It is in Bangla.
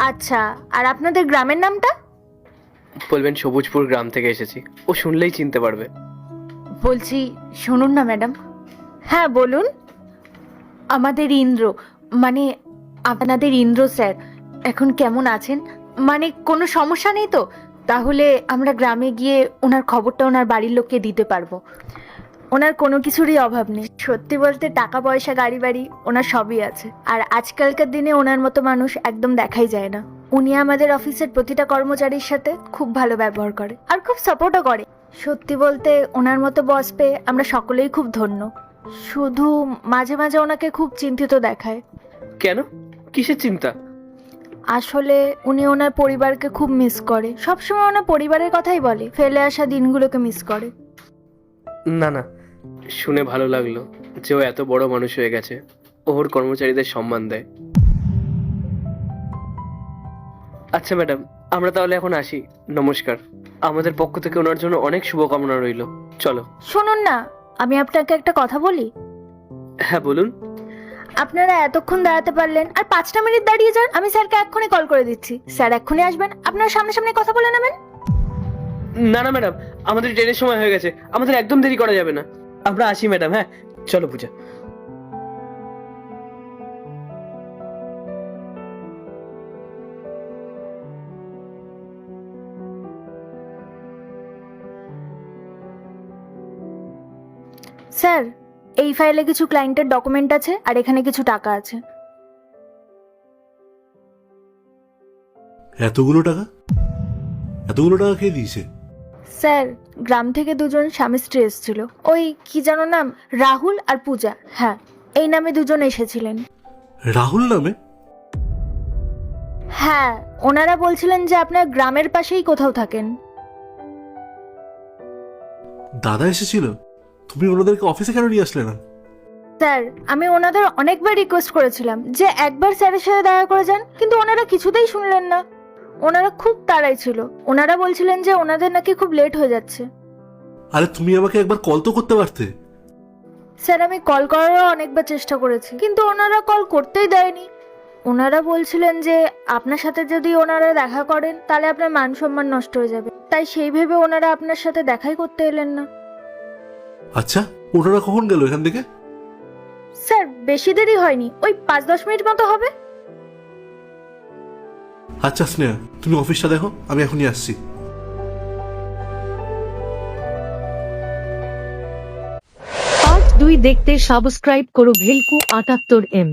আচ্ছা, আর আপনাদের গ্রামের নামটা? বলবেন সবুজপুর গ্রাম থেকে এসেছি, ও শুনলেই চিনতে পারবে। বলছি শুনুন না ম্যাডাম। হ্যাঁ বলুন। আমাদের ইন্দ্র, মানে আপনাদের ইন্দ্র স্যার এখন কেমন আছেন? মানে কোনো সমস্যা নেই তো? তাহলে আমরা গ্রামে গিয়ে ওনার খবরটা ওনার বাড়ির লোককে দিতে পারবো। ওনার কোনো কিছুরই অভাব নেই, সত্যি বলতে টাকা পয়সা গাড়ি বাড়ি ওনার সবই আছে। আর আজকালকার দিনে ওনার মতো মানুষ একদম দেখাই যায় না। উনি আমাদের অফিসের প্রতিটা কর্মচারীর সাথে খুব ভালো ব্যবহার করে আর খুব সাপোর্টও করে। সত্যি বলতে ওনার মতো বস পেয়ে আমরা সকলেই খুব ধন্য। শুধু মাঝে মাঝে ওনাকে খুব চিন্তিত দেখায়। কেন, কিসের চিন্তা? আসলে উনি ওনার পরিবারকে খুব মিস করে, সবসময় ওনার পরিবারের কথাই বলে, ফেলে আসা দিনগুলোকে মিস করে। না না, শুনে ভালো লাগলো যে ও এত বড় মানুষ হয়ে গেছে, ওর কর্মচারীদের সম্মান দেয়। আচ্ছা ম্যাডাম, আমরা তাহলে এখন আসি। নমস্কার। আমাদের পক্ষ থেকে ওনার জন্য অনেক শুভকামনা রইল। চলো। শুনুন না, আমি আপনাকে একটা কথা বলি। হ্যাঁ বলুন। আপনারা এতক্ষণ দাঁড়াতে পারলেন, আর 5টা মিনিট দাঁড়িয়ে যান। আমি স্যারকে এক্ষুনি কল করে দিচ্ছি, স্যার এক্ষুনি আসবেন, আপনারা সামনাসামনি কথা বলে নেবেন। না না ম্যাডাম, আমাদের ট্রেনের সময় হয়ে গেছে, আমাদের একদম দেরি করা যাবে না। আমরা আসি ম্যাডাম। হ্যাঁ চলো পূজা। স্যার, এই ফাইলে কিছু ক্লায়েন্টের ডকুমেন্ট আছে আর এখানে কিছু টাকা আছে। এতগুলো টাকা? এতগুলো টাকা কে দিয়েছে? স্যার, গ্রাম থেকে দুজন স্বামী স্ত্রী এসেছিল, ওই কি যেন নাম, রাহুল আর পূজা। হ্যাঁ, এই নামে দুজন এসেছিলেন। রাহুল নামে? হ্যাঁ, ওনারা বলছিলেন যে আপনার গ্রামের পাশেই কোথাও থাকেন। দাদা এসেছিল? তুমি ওনাদেরকে অফিসে কেন নিয়ে আসলে না? স্যার, আমি ওনাদের অনেকবার রিকোয়েস্ট করেছিলাম যে একবার স্যারের সাথে দেখা করে যান, কিন্তু ওনারা কিছুতেই শুনলেন না। ওনারা খুব তাড়াই ছিল, ওনারা বলছিলেন যে ওনাদের নাকি খুব লেট হয়ে যাচ্ছে। আরে তুমি আমাকে একবার কল তো করতে পারতে। স্যার, আমি কল করারও অনেকবার চেষ্টা করেছি, কিন্তু ওনারা কল করতেই দেয়নি। ওনারা বলছিলেন যে আপনার সাথে যদি ওনারা দেখা করেন তাহলে আপনার মান সম্মান নষ্ট হয়ে যাবে, তাই সেই ভেবে ওনারা আপনার সাথে দেখাই করতে এলেন না। আচ্ছা, ওনারা কখন গেল এখান থেকে? স্যার, বেশি দেরি হয়নি, ওই 5-10 মিনিট মতো হবে। আচ্ছা স্নেহা, তুমি অফিসটা দেখো, আমি এখনই আসছি। পার্ট 2 দেখতে সাবস্ক্রাইব করো ভেলকু 78M।